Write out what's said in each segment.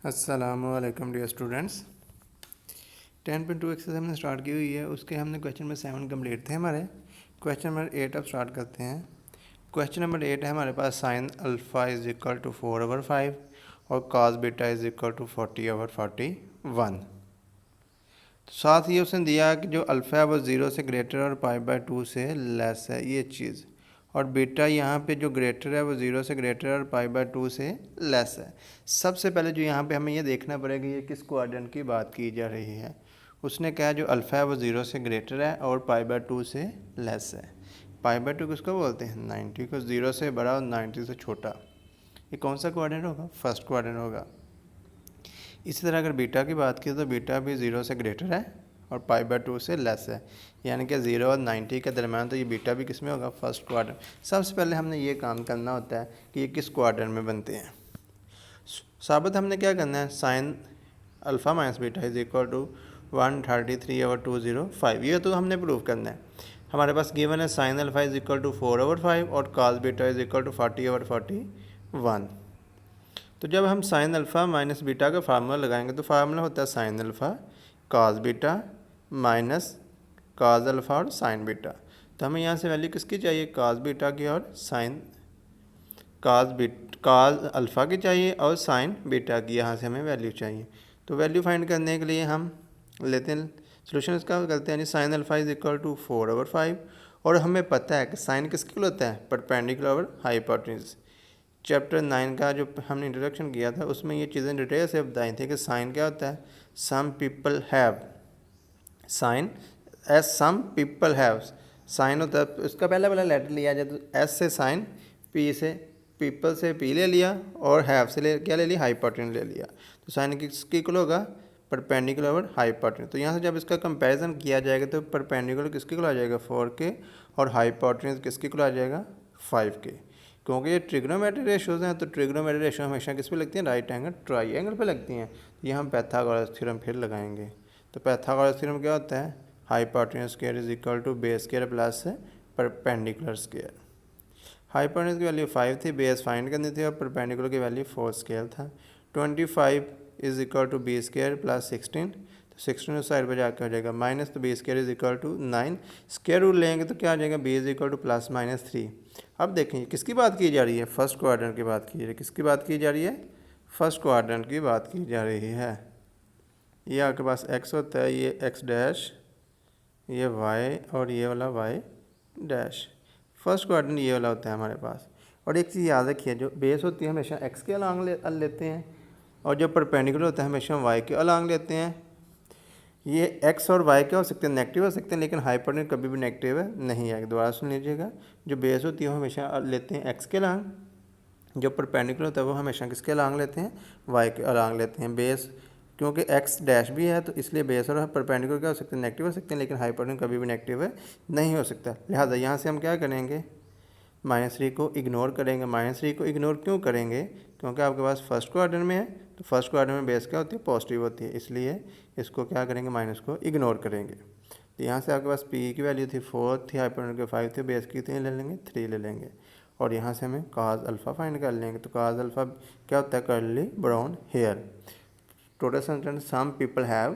अस्सलामुअलैकुम dear students. 10.2 exercise हमने start की हुई है। उसके हमने क्वेश्चन नंबर 7 कंप्लीट थे हमारे। क्वेश्चन नंबर 8 अब स्टार्ट करते हैं। क्वेश्चन नंबर 8 है हमारे पास sine alpha is equal to 4/5 और cos beta is equal to 40/41। तो साथ ही उसने दिया कि जो अल्फ़ा है वो 0 से ग्रेटर और π/2 से लेस है ये चीज़, और बीटा यहाँ पे जो ग्रेटर है वो 0 से ग्रेटर और π/2 से लेस है। सबसे पहले जो यहाँ पे हमें ये देखना पड़ेगा ये किस क्वाड्रेंट की बात की जा रही है। उसने कहा जो अल्फ़ा है वो 0 से ग्रेटर है और π/2 से लेस है। π/2 किसको बोलते हैं? 90 को। 0 से बड़ा और 90 से छोटा। ये कौन सा क्वाड्रेंट होगा? फर्स्ट क्वाड्रेंट होगा। इसी तरह अगर बीटा की बात की तो बीटा भी 0 से ग्रेटर है और π/2 से लेस है, यानी कि 0 और 90 के दरम्यान, तो ये बीटा भी किस में होगा? First quadrant. सबसे पहले हमने ये काम करना होता है कि ये किस क्वाड्रेंट में बनते हैं। साबित हमने क्या करना है? Sine alpha minus beta is equal to 133/205। ये तो हमने प्रूव करना है। हमारे पास गिवन है sine alpha is equal to 4/5 और cos beta is equal to 40/41। तो जब हम साइन अल्फ़ा माइनस बीटा का फार्मूला लगाएंगे तो फार्मूला होता है sine alpha cos beta minus cos alpha और साइन बीटा। तो हमें यहाँ से वैल्यू किसकी चाहिए? कॉस बीटा की और साइन कॉस अल्फ़ा की चाहिए और साइन बीटा की यहाँ से हमें वैल्यू चाहिए। तो वैल्यू फाइंड करने के लिए हम लेते हैं सोल्यूशन इसका करते हैं यानी sine alpha is equal to 4/5 और हमें पता है कि साइन किसके लिए होता है? परपेंडिकुलर और हाइपोटेन्यूज। चैप्टर 9 का जो हमने इंट्रोडक्शन किया था उसमें ये चीज़ें डिटेल से बताई थी कि साइन क्या होता है। Some people have sine S, some people have sine होता है, उसका पहला वाला लेटर लिया जाए तो एस से साइन, पी से पीपल से पी ले लिया और हैव से क्या ले लिया? हाइपोटेन्यूज ले लिया। तो साइन किसके इक्वल होगा? परपेंडिकुलर और हाइपोटेन्यूज। तो यहाँ से जब इसका कंपैरिजन किया जाएगा तो परपेंडिकुलर किसके इक्वल आ जाएगा? 4 के, और हाइपोटेन्यूज किसके इक्वल आ जाएगा? 5 के। क्योंकि ये ट्रिग्नोमेट्रिक रेशियोज़ हैं तो ट्रिग्नोमेट्रिक रेशियो हमेशा किस पे लगती हैं? राइट एंगल ट्राइंगल पे लगती हैं। तो ये हम पाइथागोरस थ्योरम फिर लगाएंगे। तो पाइथागोरस थ्योरम क्या होता है? Hypotenuse square is equal to base square plus perpendicular square. Hypotenuse की वैल्यू 5 थी, बेस फाइंड करनी थी, और परपेंडिकुलर की वैल्यू 4 स्क्वायर था। 25 is equal to B square plus 16, तो 16 उस साइड पर जाकर हो जाएगा माइनस, तो B square is equal to 9। Square root लेंगे तो क्या आ जाएगा? B is equal to plus minus 3। अब देखें किसकी बात की जा रही है? फर्स्ट क्वाड्रेंट की बात की जा रही है। किसकी बात की जा रही है? फर्स्ट क्वाड्रेंट की बात की जा रही है। ये आपके पास x होता है, ये x डैश, ये y और ये वाला y डैश। फर्स्ट क्वाड्रेंट ये वाला होता है हमारे पास। और एक चीज़ याद रखिए, जो बेस होती है हमेशा x के अलॉन्ग लेते हैं और जो परपेंडिकुलर होता है हमेशा y के अलॉन्ग लेते हैं। ये x और y क्या हो सकते हैं? नेगेटिव हो सकते हैं, लेकिन हाइपोटेन्यूज कभी भी नेगेटिव नहीं आएगा। दोबारा सुन लीजिएगा, जो बेस होती है वो हमेशा लेते हैं x के अलॉन्ग, जो परपेंडिकुलर होता है वो हमेशा किसके अलॉन्ग लेते हैं? y के अलॉन्ग लेते हैं। बेस क्योंकि x डैश भी है तो इसलिए बेस और परपेंडिकुलर क्या हो सकते हैं? नेगेटिव हो सकते हैं, लेकिन हाइपोटेन्यूज कभी भी नेगेटिव नहीं हो सकता। लिहाजा यहाँ से हम क्या करेंगे? -3 को इग्नोर करेंगे। -3 को इग्नोर क्यों करेंगे? क्योंकि आपके पास फर्स्ट क्वाड्रेंट में है, तो फर्स्ट क्वाड्रेंट में बेस क्या होती है? पॉजिटिव होती है, इसलिए इसको क्या करेंगे? माइनस को इग्नोर करेंगे। तो यहाँ से आपके पास पी की वैल्यू थी 4 थी, हाइपोटेन्यूज की 5 थी, बेस की कितनी ले लेंगे? 3 ले लेंगे। और यहाँ से हमें कॉस अल्फ़ा फाइंड कर लेंगे। तो कॉस अल्फ़ा क्या होता है? Curly brown hair. Total sentence some people have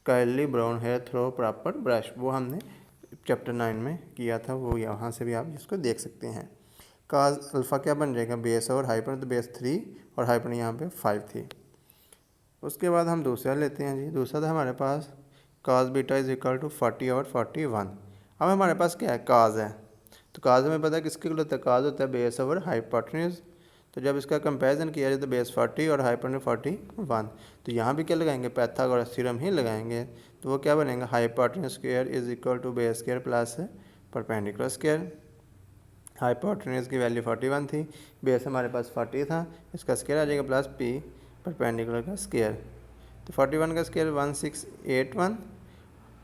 curly brown hair through proper brush, वो हमने चैप्टर 9 में किया था, वो यहाँ से भी आप इसको देख सकते हैं। काज अल्फ़ा क्या बन जाएगा? बेस और हाइपर, तो बेस 3 और हाइपर यहाँ पे 5 थी। उसके बाद हम दूसरा लेते हैं जी। दूसरा था हमारे पास cos beta is equal to 40/41। अब हमारे पास क्या है? काज है, तो काज हमें पता है किसके लिए होता है? काज होता है बेस ओवर हाइपोटेन्यूज। तो जब इसका कंपैरिजन किया जाए तो बेस 40 और हाइपोटेन्यूज 41, तो यहाँ भी क्या लगाएंगे? पाइथागोरस थ्योरम ही लगाएंगे। तो वो क्या बनेगा? Hypotenuse square is equal to base square plus perpendicular square. Hypotenuse की वैल्यू 41 थी, बेस हमारे पास 40 था, इसका स्क्वायर आ जाएगा प्लस पी परपेंडिकुलर का स्क्वायर। तो 41 का square 1681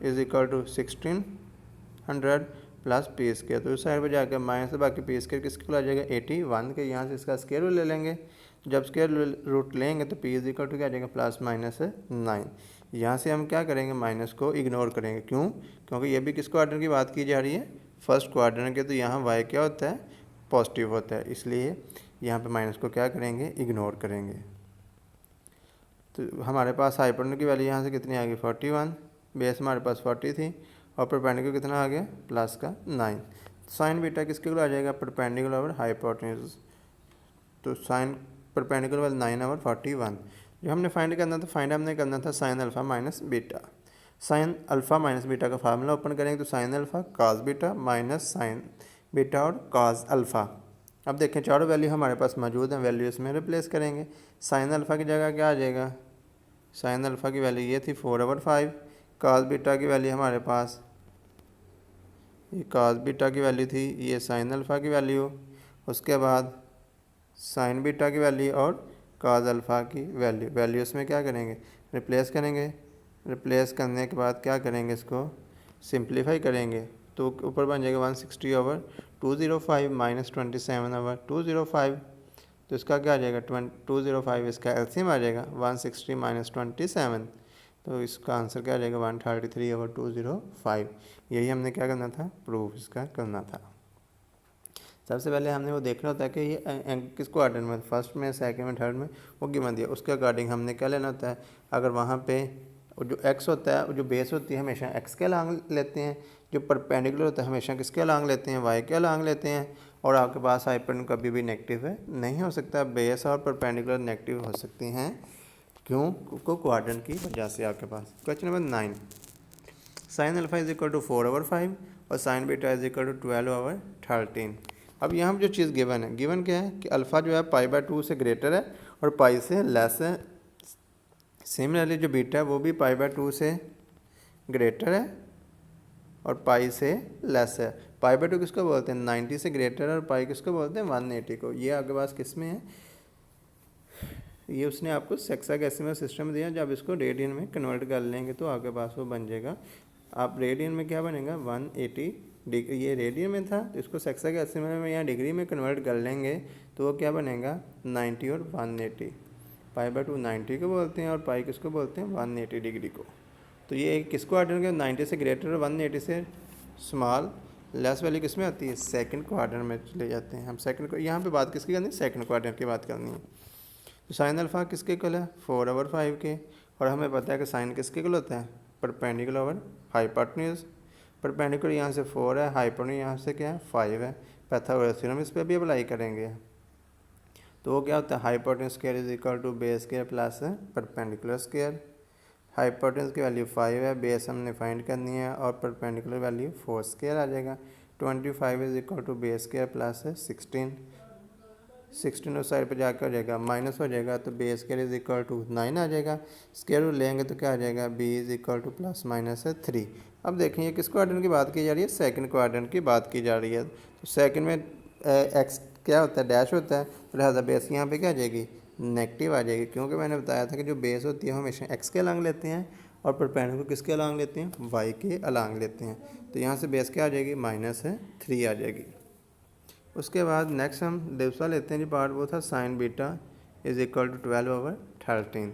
is equal to 1600 plus P square. तो उस साइड पर जाकर माइनस से बाकी पी स्क्वायर किसके आ जाएगा? 81 के। यहाँ से इसका स्क्वायर ले लेंगे। जब स्क्वायर रूट लेंगे तो पी इज इक्वल टू क्या आ जाएगा? Plus minus 9। यहाँ से हम क्या करेंगे? माइनस को इग्नोर करेंगे। क्यों? क्योंकि ये भी किस क्वाड्रेंट की बात की जा रही है? फर्स्ट क्वाड्रेंट के। तो यहाँ वाई क्या होता है? पॉजिटिव होता है, इसलिए यहाँ पे माइनस को क्या करेंगे? इग्नोर करेंगे। तो हमारे पास हाइपोटेन्यूज की वैल्यू यहाँ से कितनी आ गई 41, बेस हमारे पास 40 थी और परपेंडिकुलर कितना आ गया प्लस का 9। साइन बीटा किसके इक्वल आ जाएगा परपेंडिकुलर ओवर हाइपोटेन्यूज, तो साइन परपेंडिकुलर वाला 9 ओवर 41। जो हमने फाइंड करना था हमने करना था sign alpha minus beta. Sign alpha minus beta का फार्मूला ओपन करेंगे तो साइन अल्फ़ा काज बीटा माइनस साइन बीटा और काज अल्फ़ा। अब देखें चारों वैल्यू हमारे पास मौजूद हैं, वैल्यू इसमें रिप्लेस करेंगे। साइन अल्फ़ा की जगह क्या आ जाएगा, साइन अल्फ़ा की वैल्यू ये थी 4/5, काज बीटा की वैल्यू हमारे पास ये काज बीटा की वैल्यू थी, ये साइन अल्फ़ा की वैल्यू, उसके बाद साइन बीटा की वैल्यू और काज अल्फ़ा की वैल्यू इसमें क्या करेंगे रिप्लेस करेंगे। रिप्लेस करने के बाद क्या करेंगे इसको सिंप्लीफाई करेंगे तो ऊपर बन जाएगा 160/205 माइनस 27/205। तो इसका क्या आ जाएगा 205, इसका एलसीएम आ जाएगा 160 माइनस 27, तो इसका आंसर क्या आ जाएगा 133/205। यही हमने क्या करना था प्रूफ इसका करना था। सबसे पहले हमने वो देखना होता है कि ये किसको ऑर्डर में फर्स्ट में सेकंड में थर्ड में वो गिवन दिया, उसके अकॉर्डिंग हमने क्या लेना होता है। अगर वहाँ पे जो एक्स होता है जो बेस होती है हमेशा एक्स के अलांग लेते हैं, जो परपेंडिकुलर होता है हमेशा किसके अलांग लेते हैं वाई के अलांग लेते हैं। और आपके पास हाइपोटेन्यूज कभी भी नेगेटिव है नहीं हो सकता, बेस और परपेंडिकुलर नेगेटिव हो सकती हैं क्यों क्वाड्रेंट की वजह से। आपके पास question number 9, sine alpha is equal to 4/5 और sine beta is equal to 12/13। अब यहाँ जो चीज़ गिवन है, गिवन क्या है कि अल्फ़ा जो है π/2 से ग्रेटर है और पाई से लेस है। सिमिलरली जो बीटा है वो भी π/2 से ग्रेटर है और पाई से लेस है। π/2 किसको बोलते हैं 90 से ग्रेटर है और पाई किसको बोलते हैं 180 को। ये आपके पास किस में है, ये उसने आपको हेक्साडेसिमल सिस्टम दिया। जब इसको रेडियन में कन्वर्ट कर लेंगे तो आपके पास वो बन जाएगा, आप रेडियन में क्या बनेगा 180 डिग्री, ये रेडियन में था तो इसको हेक्साडेसिमल में या डिग्री में कन्वर्ट कर लेंगे तो वो क्या बनेगा 90 और 180। π/2 90 को बोलते हैं और पाई किसको बोलते हैं 180 डिग्री को। तो ये किसको ऑर्डर 90 से ग्रेटर और 180 से स्मॉल लेस वैल्यू किस में आती है सेकंड क्वाड्रेंट में ले जाते हैं हम। सेकंड को यहाँ पे बात किसकी करनी है सेकंड क्वाड्रेंट की बात करनी है। तो साइन अल्फ़ा किसके इक्वल है 4/5 के, और हमें पता है कि साइन किसके इक्वल होता है परपेंडिकुलर ओवर हाइपोटेन्यूज। परपेंडिकुलर यहाँ से 4 है, हाइपोटेन्यूज यहाँ से क्या है 5 है। पाइथागोरस थ्योरम इस पर भी अप्लाई करेंगे तो वो क्या होता है hypotenuse square is equal to base square plus perpendicular square. Hypotenuse की वैल्यू 5 है, बेस हमने फाइंड करनी है और परपेंडिकुलर वैल्यू 4 स्क्वायर आ जाएगा। 25 is equal to base square plus 16 उस साइड पर जाकर हो जाएगा माइनस हो जाएगा तो B square is equal to 9 आ जाएगा। स्क्वायर रूट लेंगे तो क्या आ जाएगा b is equal to plus minus 3। अब देखें ये किस क्वाड्रेंट की बात की जा रही है सेकंड क्वाड्रेंट की बात की जा रही है। तो सेकंड में एक्स क्या होता है डैश होता है, तो लिहाजा बेस यहाँ पे क्या आ जाएगी नेगेटिव आ जाएगी, क्योंकि मैंने बताया था कि जो बेस होती है हमेशा एक्स के अलांग लेते हैं और परपेंडिकुलर किसके अलांग लेते हैं वाई के अलांग लेते हैं। तो यहाँ से बेस क्या आ जाएगी -3 आ जाएगी। उसके बाद नेक्स्ट हम दूसरा लेते हैं जी पार्ट, वो था sine beta is equal to 12/13।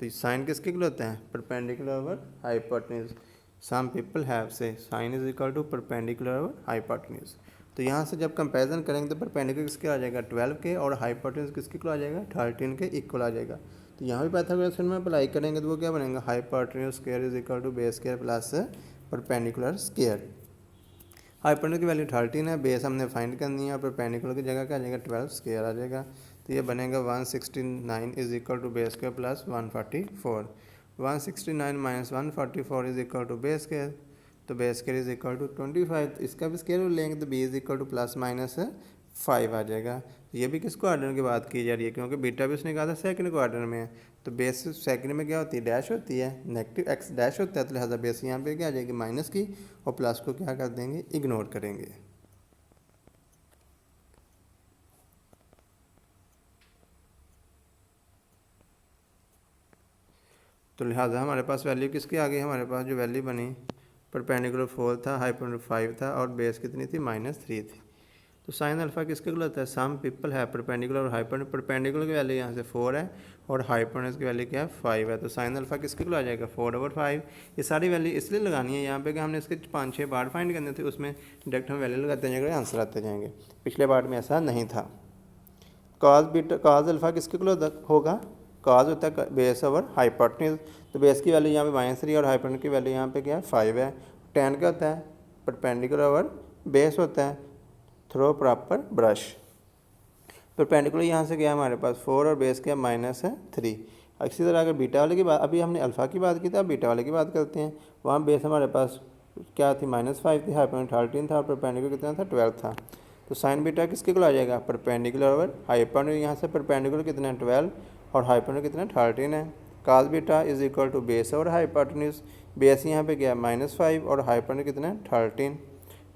तो साइन किसके इक्वल होता है perpendicular over hypotenuse. Some people have say sine is equal to perpendicular over hypotenuse. तो यहाँ से जब कंपैरिजन करेंगे तो परपेंडिकुलर किसके आ जाएगा 12 के और हाइपोटेन्यूज किसके इक्वल आ जाएगा 13 के इक्वल आ जाएगा। तो यहाँ भी पाइथागोरस थ्योरम में अप्लाई करेंगे तो वो क्या बनेगा hypotenuse square is equal to base square plus perpendicular square. Hypotenuse की वैल्यू 13 है, बेस हमने फाइंड करनी है और परपेंडिकुलर की जगह क्या आ जाएगा 12 स्क्वायर आ जाएगा। तो ये बनेगा 169 is equal to base square plus 144। 169 minus 144 is equal to base square, तो base square is equal to 25। इसका भी स्क्वायर लेंगे तो B is equal to plus minus 5 आ जाएगा। तो ये भी किस क्वाड्रेंट की बात की जा रही है, क्योंकि बीटा भी उसने कहा था सेकंड क्वाड्रेंट में है। तो बेस सेकंड में क्या होती है डैश होती है, नेगेटिव एक्स डैश होता है, तो लिहाजा बेस यहाँ पे क्या आ जाएगी माइनस की और प्लस को क्या कर देंगे इग्नोर करेंगे। तो लिहाजा हमारे पास वैल्यू किसकी आ गई, हमारे पास जो वैल्यू बनी परपेंडिकुलर 4 था, हाइपोटेन्यूज 5 था और बेस कितनी थी -3 थी। तो साइन अल्फा किसके इक्वल होता है सम पीपल है परपेंडिकुलर और हाइपोटेन्यूज। परपेंडिकुलर की वैल्यू यहाँ से 4 है और हाइपोटेन्यूज की वैल्यू क्या है 5 है। तो साइन अल्फा किसके इक्वल आ जाएगा 4/5। ये सारी वैल्यू इसलिए लगानी है यहाँ पे कि हमने इसके 5-6 पार्ट फाइंड करने थे, उसमें डायरेक्ट हम वैल्यू लगाते जाएंगे आंसर आते जाएंगे। पिछले पार्ट में ऐसा नहीं था। कॉज बीटा कॉज अल्फा किसके इक्वल होगा काज होता है बेस ओवर हाइपोटेन्यूज, तो बेस की वैल्यू यहाँ पे -3 और हाइपोटेन्यूज की वैल्यू यहाँ पे क्या है 5 है। tan क्या होता है परपेंडिकुलर ओवर बेस होता है थ्रो प्रॉपर ब्रश। परपेंडिकुलर यहाँ से क्या हमारे पास 4 और बेस क्या -3। इसी तरह अगर बीटा वाले की बात, अभी हमने अल्फ़ा की बात की थी, अब बीटा वाले की बात करते हैं। वहाँ बेस हमारे पास क्या थी -5 थी, हाइपोटेन्यूज 13 था और परपेंडिकुलर कितना था 12 था। तो साइन बीटा किसके को आ जाएगा परपेंडिकुलर ओवर हाइपोटेन्यूज, यहाँ से परपेंडिकुलर कितना है 12 और हाइपोटेन्यूज कितना 13 है। Cos beta is equal to base और हाइपोटेन्यूज, बेस यहाँ पे क्या -5 और हाइपोटेन्यूज कितना है 13।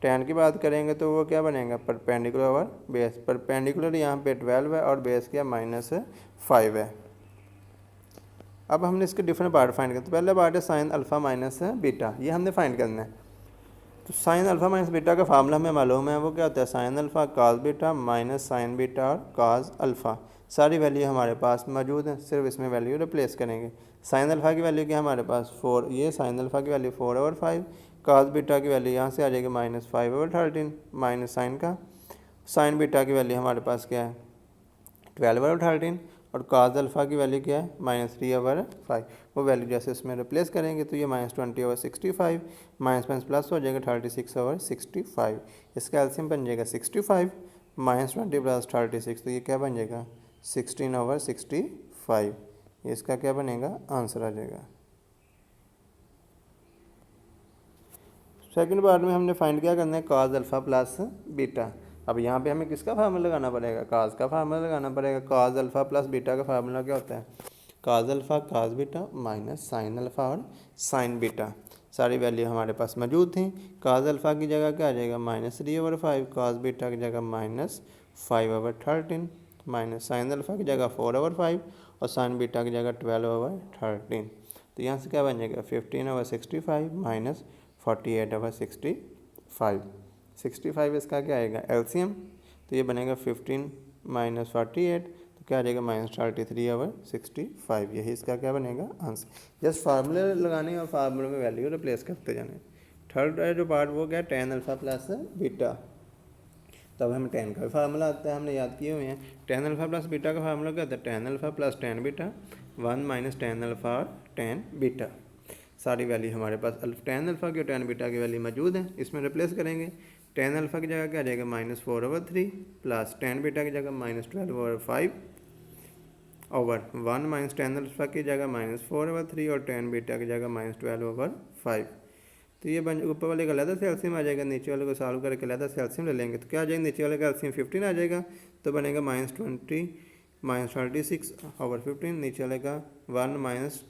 tan की बात करेंगे तो वो क्या बनेगा परपेंडिकुलर ओवर बेस, परपेंडिकुलर यहाँ पे 12 है और बेस क्या -5 है। अब हमने इसके डिफरेंट पार्ट फाइंड करते, पहले पार्ट है साइन अल्फ़ा माइनस बीटा, ये हमने फाइंड करना है। तो साइन अल्फ़ा माइनस बीटा का फार्मूला हमें मालूम है, वो क्या होता है साइन अल्फ़ा काज बीटा माइनस साइन बीटा और काज अल्फ़ा। सारी वैल्यू हमारे पास मौजूद है, सिर्फ इसमें वैल्यू रिप्लेस करेंगे। साइन अल्फ़ा की वैल्यू क्या हमारे पास 4, ये साइन अल्फ़ा की वैल्यू 4/5, काज बीटा की वैल्यू यहाँ से आ जाएगी -5/13 माइनस साइन बीटा की वैल्यू हमारे पास क्या है 12/13 और काज अल्फ़ा की वैल्यू क्या है -3/5। वो वैल्यू जैसे इसमें रिप्लेस करेंगे तो ये -20/65 माइनस प्लस हो जाएगा 36/65। इसका एलसीएम बन जाएगा 65 -20 + 36, तो ये क्या बन जाएगा 16/65। इसका क्या बनेगा आंसर आ जाएगा। सेकंड पार्ट में हमने फाइंड क्या करना है काज अल्फ़ा प्लस बीटा। अब यहाँ पे हमें किसका फार्मूला लगाना पड़ेगा काज का फार्मूला लगाना पड़ेगा। काज अल्फ़ा प्लस बीटा का फार्मूला क्या होता है काज अल्फ़ा काज बीटा माइनस साइन अल्फ़ा और साइन बीटा। सारी वैल्यू हमारे पास मौजूद थी। काज अल्फ़ा की जगह क्या आ जाएगा -3/5, काज बीटा की जगह -5/13 माइनस साइन अल्फ़ा की जगह 4/5 और साइन बीटा की जगह 12/13। तो यहाँ से क्या बन जाएगा 15/65 माइनस 48/65। 65 इसका क्या आएगा एलसीएम, तो ये बनेगा 15 - 48, तो क्या आ जाएगा -33/65। यही इसका क्या बनेगा आंसर। जस्ट फार्मूले लगाने और फार्मूले में वैल्यू रिप्लेस करते जाने। थर्ड जो पार्ट वो क्या tan अल्फ़ा प्लस बीटा। तब हमें tan का फार्मूला आता है, हमने याद किए हुए हैं। tan अल्फ़ा प्लस बीटा का फार्मूला क्या होता है tan alpha plus tan beta 1 - tan alpha और tan बीटा। सारी वैल्यू हमारे पास tan अल्फ़ा की और tan बीटा की वैल्यू मौजूद है, इसमें रिप्लेस करेंगे। tan अल्फ़ा की जगह क्या आ जाएगा -4/3 प्लस tan बीटा की जगह -12/5 ओवर 1 - tan अल्फ़ा की जगह -4/3 और tan बीटा की जगह -12/5। तो ये बन ऊपर वाले का अलग से एलसीएम आ जाएगा, नीचे वाले को सॉल्व करके अलग से एलसीएम ले लेंगे तो क्या आ जाएगा नीचे वाले का एलसीएम 15 आ जाएगा, तो बनेगा -20 - 36/15, नीचे वाले का 1 माइनस,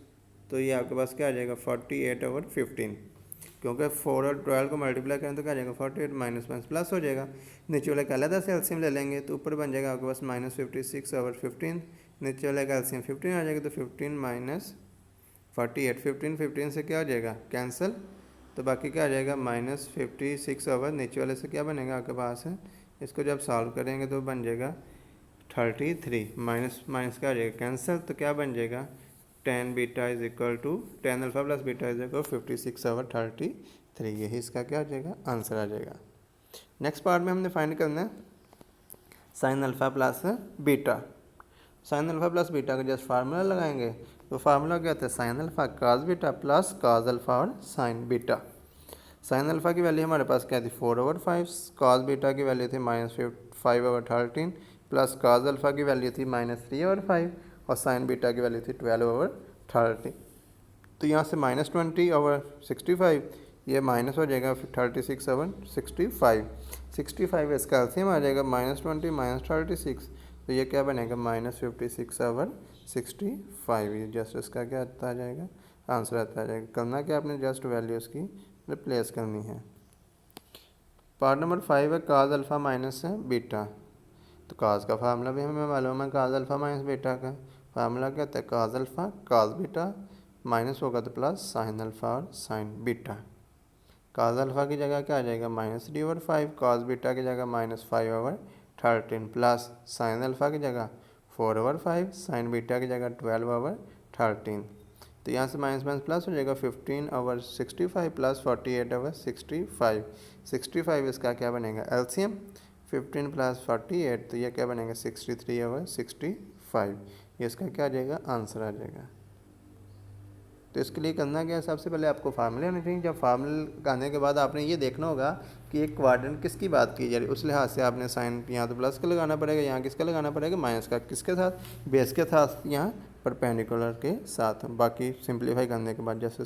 तो ये आपके पास क्या आ जाएगा 48/15, क्योंकि 4 और 12 को मल्टीप्लाई करें तो क्या आ जाएगा 48 माइनस प्लस हो जाएगा। नीचे वाले का अलग से एलसीएम ले लेंगे तो ऊपर बन जाएगा आपके पास -56/15, नीचे वाले का एलसीएम 15 आ जाएगा, तो 15 - 48, 15 से क्या हो जाएगा कैंसिल, तो बाकी क्या आ जाएगा -56 नीचे वाले से क्या बनेगा आपके पास है। इसको जब सॉल्व करेंगे तो बन जाएगा 33 माइनस क्या आ जाएगा कैंसिल, तो क्या बन जाएगा tan beta is equal to tan alpha plus beta is equal 56/33। यही इसका क्या आ जाएगा आंसर आ जाएगा। नेक्स्ट पार्ट में हमने फाइंड करना है sine alpha plus beta. Sine alpha plus beta का जस्ट फार्मूला लगाएंगे, तो फार्मूला क्या होता है साइन अल्फ़ा काज बीटा प्लस काज अल्फ़ा और साइन बीटा। साइन अल्फ़ा की वैल्यू हमारे पास क्या थी 4/5, काज बीटा की वैल्यू थी -5/13 प्लस काज अल्फ़ा की वैल्यू थी -3/5 और साइन बीटा की वैल्यू थी 12/13। तो यहाँ से -20/65 ये माइनस हो जाएगा 36/65। 65 इसका एलसीएम आ जाएगा -20 - 36, तो ये क्या बनेगा -56/65। ये जस्ट इसका क्या आता आ जाएगा आंसर आता आ जाएगा। करना क्या आपने जस्ट वैल्यूज़ की रिप्लेस करनी है। पार्ट नंबर 5 है काज अल्फ़ा माइनस बीटा। तो काज का फार्मूला भी हमें मालूम है, काज अल्फ़ा माइनस बीटा का फार्मूला क्या होता है काज अल्फ़ा काज बीटा माइनस होगा तो प्लस साइन अल्फ़ा और साइन बीटा। काज अल्फ़ा की जगह क्या आ जाएगा -3/5, काज बीटा की जगह -5/13 प्लस साइन अल्फ़ा की जगह 4/5, साइन बीटा की जगह 12/13। तो यहाँ से माइनस प्लस हो जाएगा 15/65 प्लस 48/65। 65 इसका क्या बनेगा एलसीएम, 15 + 48, तो यह क्या बनेगा 63/65। ये इसका क्या आ जाएगा, आंसर आ जाएगा। तो इसके लिए करना क्या है, सबसे पहले आपको फार्मूले होने चाहिए। जब फार्मूले आने के बाद आपने ये देखना होगा कि एक क्वाड्रेंट किसकी बात की जा रही है, उस लिहाज से आपने साइन यहाँ तो प्लस का लगाना पड़ेगा, यहाँ किसका लगाना पड़ेगा, माइनस का। किसके साथ, बेस के साथ, यहाँ परपेंडिकुलर के साथ। बाकी सिंप्लीफाई करने के बाद जैसे